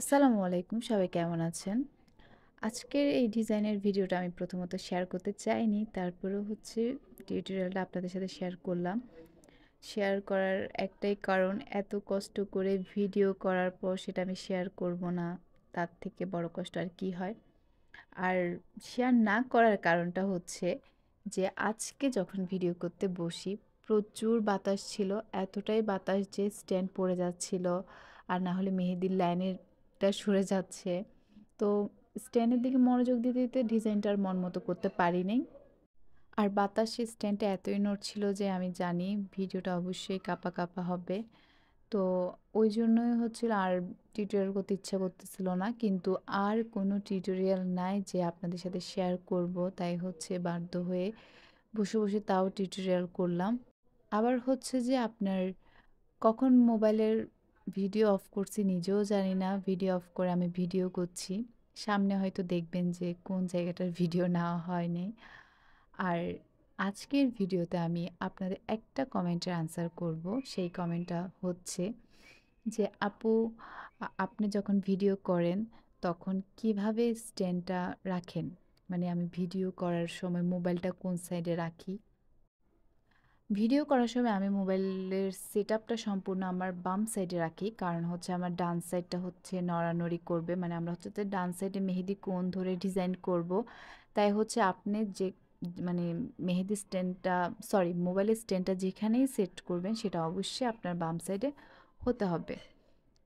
আসসালামু আলাইকুম, সবাই কেমন আছেন? আজকের এই ডিজাইনের ভিডিওটা আমি প্রথমত শেয়ার করতে চাইনি। তারপরেও টিউটোরিয়ালটা আপনাদের সাথে শেয়ার করলাম। শেয়ার করার একটাই কারণ, এত কষ্ট করে ভিডিও করার পর সেটা আমি শেয়ার করব না। তার থেকে বড় কষ্ট আর কি হয়? আর শেয়ার না করার কারণটা হচ্ছে যে আজকে যখন ভিডিও করতে বসি, প্রচুর বাতাস ছিল। এতটাই বাতাস যে স্ট্যান্ড পড়ে যাচ্ছিল। আর না হলে মেহেদির লাইনেরটা সরে যাচ্ছে। তো স্ট্যান্ডের দিকে মনোযোগ দিতে দিতে ডিজাইনটা আর মন মতো করতে পারিনি। আর বাতাসে স্ট্যান্ডটা এতই নড়ছিল যে আমি জানি ভিডিওটা অবশ্যই কাঁপা কাঁপা হবে। তো ওই জন্যই আর টিউটোরিয়াল করতে ইচ্ছা করতেছিল না। কিন্তু আর কোনো টিউটোরিয়াল নাই যে আপনাদের সাথে শেয়ার করব। তাই বাধ্য হয়ে বসে, বসে তাও টিউটোরিয়াল করলাম। আবার যে আপনার কখন মোবাইলের ভিডিও অফ করছি নিজেও জানি না। ভিডিও অফ করে আমি ভিডিও করছি। সামনে হয়তো দেখবেন যে কোন জায়গাটার ভিডিও নেওয়া হয়নি। আর আজকের ভিডিওতে আমি আপনাদের একটা কমেন্টের আনসার করব। সেই কমেন্টটা হচ্ছে যে, "আপু, আপনি যখন ভিডিও করেন তখন কিভাবে স্ট্যান্ডটা রাখেন? মানে আমি ভিডিও করার সময় মোবাইলটা কোন সাইডে রাখি?" ভিডিও করার সময় আমি মোবাইলের সেটআপটা সম্পূর্ণ আমার বাম সাইডে রাখি। কারণ আমার ডান সাইডটা নড়ানড়ি করবে। মানে আমরা যে ডান সাইডে মেহেদি কোণ ধরে ডিজাইন করব। তাই আপনি যে মানে মেহেদি স্ট্যান্ডটা মোবাইলের স্ট্যান্ডটা যেখানেই সেট করবেন সেটা অবশ্যই আপনার বাম সাইডে হতে হবে।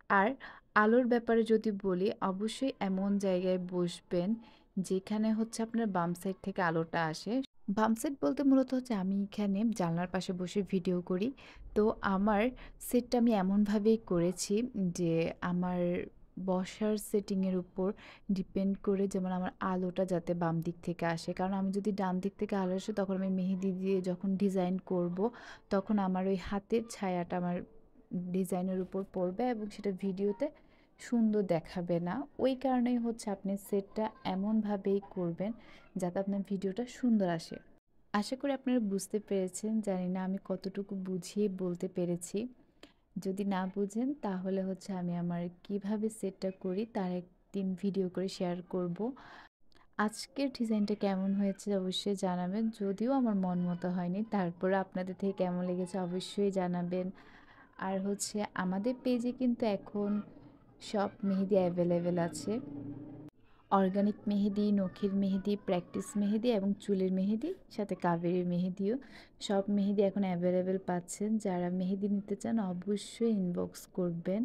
আর আলোর ব্যাপারে যদি বলি, অবশ্যই এমন জায়গায় বসবেন যেখানে আপনার বাম সাইড থেকে আলোটা আসে। বাম সাইড বলতে মূলত আমি এখানে জানলার পাশে বসে ভিডিও করি। তো আমার সেটটা আমি এমনভাবেই করেছি যে আমার বসার সেটিংয়ের উপর ডিপেন্ড করে যেমন আমার আলোটা যাতে বাম দিক থেকে আসে। কারণ আমি যদি ডান দিক থেকে আলো আসে তখন আমি মেহেদি দিয়ে যখন ডিজাইন করব, তখন আমার ওই হাতের ছায়াটা আমার ডিজাইনের উপর পড়বে এবং সেটা ভিডিওতে সুন্দর দেখাবে না। ওই কারণেই আপনি সেটটা এমনভাবেই করবেন যাতে আপনার ভিডিওটা সুন্দর আসে। আশা করি আপনারা বুঝতে পেরেছেন। জানি না আমি কতটুকু বুঝিয়ে বলতে পেরেছি। যদি না বুঝেন তাহলে আমি আমার কিভাবে সেটটা করি তার একদিন ভিডিও করে শেয়ার করব। আজকের ডিজাইনটা কেমন হয়েছে অবশ্যই জানাবেন। যদিও আমার মন মতো হয়নি, তারপরে আপনাদের থেকে কেমন লেগেছে অবশ্যই জানাবেন। আর আমাদের পেজে কিন্তু এখন সব মেহেদি অ্যাভেলেবেল আছে। অর্গানিক মেহেদি, নখের মেহেদি, প্র্যাকটিস মেহেদি এবং চুলের মেহেদি, সাথে কাবেরী মেহেদিও। সব মেহেদি এখন অ্যাভেলেবেল পাচ্ছেন। যারা মেহেদি নিতে চান অবশ্যই ইনবক্স করবেন।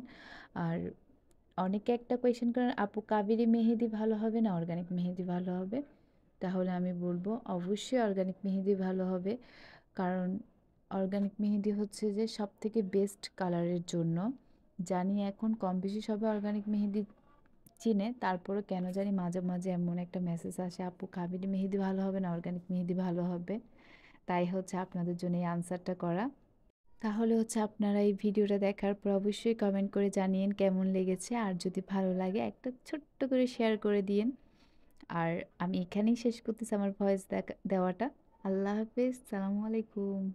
আর অনেকে একটা কোয়েশ্চেন করেন, আপু কাবেরী মেহেদি ভালো হবে না অর্গানিক মেহেদি ভালো হবে? তাহলে আমি বলবো অবশ্যই অর্গানিক মেহেদি ভালো হবে। কারণ অর্গানিক মেহেদি যে সবথেকে বেস্ট কালারের জন্য। জানি এখন কম বেশি সবাই অর্গানিক মেহেদি চিনে, তারপরেও কেন জানি মাঝে, মাঝে এমন একটা মেসেজ আসে, আপু কাবেরী মেহেদি ভালো হবে না অর্গানিক মেহেদি ভালো হবে? তাই আপনাদের জন্য এই আনসারটা করা। তাহলে আপনারা এই ভিডিওটা দেখার পর অবশ্যই কমেন্ট করে জানিয়েন কেমন লেগেছে। আর যদি ভালো লাগে একটা ছোট্ট করে শেয়ার করে দিয়েন। আর আমি এখানেই শেষ করতেছি আমার ভয়েস দেওয়াটা। আল্লাহ হাফেজ, সালামু আলাইকুম।